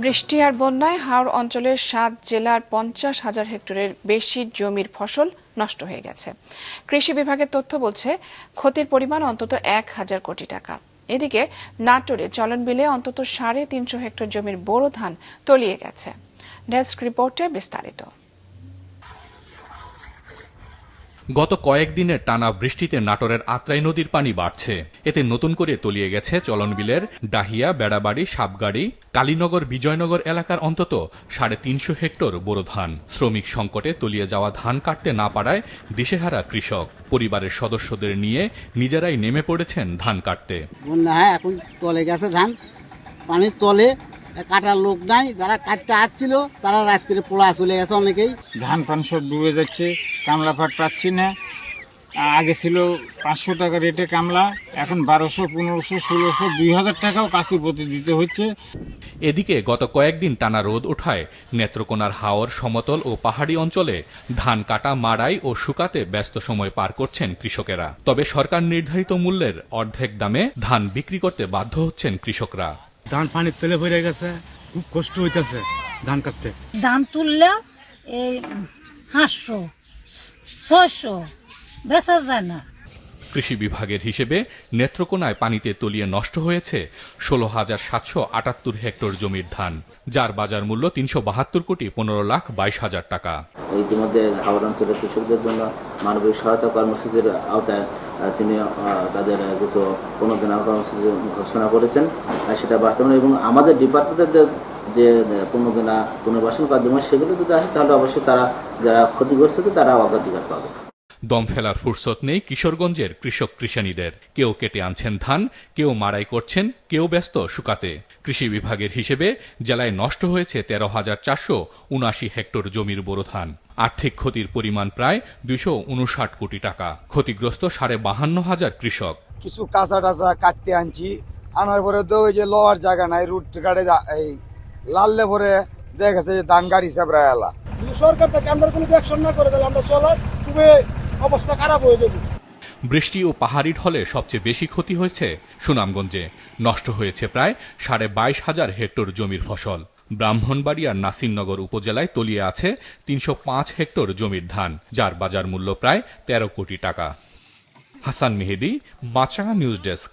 বৃষ্টি আর বন্যায় হাওড় অঞ্চলের 7 জেলার 50,000 হেক্টরের বেশি জমির ফসল নষ্ট হয়ে গেছে। কৃষি বিভাগের তথ্য বলছে ক্ষতির পরিমাণ অন্তত 1,000 কোটি টাকা। এদিকে নাটোরে চলন বিলে অন্তত 350 হেক্টর জমির বোরো ধান তলিয়ে গেছে। ডেস্ক রিপোর্টে বিস্তারিত। গত কয়েকদিনের টানা বৃষ্টিতে নাটোরের আত্রাই নদীর পানি বাড়ছে। এতে নতুন করে তলিয়ে গেছে চলনবিলের ডাহিয়া, বেড়াবাড়ি, সাপগাড়ি, কালীনগর, বিজয়নগর এলাকার অন্তত 350 হেক্টর বোরো ধান। শ্রমিক সংকটে তলিয়ে যাওয়া ধান কাটতে না পারায় দিশেহারা কৃষক পরিবারের সদস্যদের নিয়ে নিজেরাই নেমে পড়েছেন ধান কাটতে। এখন তলে গেছে ধান, পানির তলে কাটার লোক নাই, যারা কাটতে আসছিল তারা রাত্রে পোড়া চলে গেছে অনেকেই। ধান পান সব ডুবে যাচ্ছে, কামলা ফাট পাচ্ছি না। আগে ছিল 500 টাকা রেটে কামলা, এখন 1200, 1500, 1600, 2000 টাকাও কাশি প্রতি দিতে হচ্ছে। এদিকে গত কয়েকদিন টানা রোদ ওঠায় নেত্রকোনার হাওর সমতল ও পাহাড়ি অঞ্চলে ধান কাটা, মাড়াই ও শুকাতে ব্যস্ত সময় পার করছেন কৃষকেরা। তবে সরকার নির্ধারিত মূল্যের অর্ধেক দামে ধান বিক্রি করতে বাধ্য হচ্ছেন কৃষকরা। ধান পানির তলে ভরে গেছে, খুব কষ্ট হইতেছে ধান কাটতে। ধান তুললে এই 500, 600 বেচা যায় না। কৃষি বিভাগের হিসেবে নেত্রকোনায় পানিতে তলিয়ে নষ্ট হয়েছে 16,778 হেক্টর জমির ধান, যার বাজার মূল্য 372 কোটি 15,22,000 টাকা। ইতিমধ্যে হাওড় অঞ্চলের কৃষকদের জন্য মানবিক সহায়তা কর্মসূচির আওতায় তিনি তাদের কিছু পুনর্গণনা কর্মসূচি ঘোষণা করেছেন, সেটা বাস্তবায়ন এবং আমাদের ডিপার্টমেন্টের যে পুনর্বাসন কার্যক্রম সেগুলো যদি আসে তাহলে অবশ্যই তারা যারা ক্ষতিগ্রস্ত তারা অগ্রাধিকার পাবে। দম ফেলার ফুরসত নেই কিশোরগঞ্জের কৃষক কৃষানীদের। কেউ কেটে আনছেন ধান, কেউ মাড়াই করছেন, কেউ ব্যস্ত শুকাতে। কৃষি বিভাগের হিসেবে জেলায় নষ্ট হয়েছে 13,479 হেক্টর জমির বোরো ধান। আর্থিক ক্ষতির পরিমাণ প্রায় 259 কোটি টাকা। ক্ষতিগ্রস্ত 52,500 কৃষক। কিছু কাঁচা টাচা কাটতে আনছি, আনার পরে তো ওই যে লোয়ার জায়গা নাই, রুট গাড়ি এই লাললে পরে দেখা গেছে যে ধান গাড়ি হিসাব রায়লা। সরকার থেকে আমরা কোনো অ্যাকশন না করে তাহলে আমরা চলার খুবই অবস্থা খারাপ হয়ে যাবে। বৃষ্টি ও পাহাড়ি ঢলে সবচেয়ে বেশি ক্ষতি হয়েছে সুনামগঞ্জে। নষ্ট হয়েছে প্রায় 22,500 হেক্টর জমির ফসল। ব্রাহ্মণবাড়িয়ার নাসিরনগর উপজেলায় তলিয়ে আছে 305 হেক্টর জমির ধান, যার বাজার মূল্য প্রায় 13 কোটি টাকা। হাসান মেহেদী, মাছরাঙা নিউজ ডেস্ক।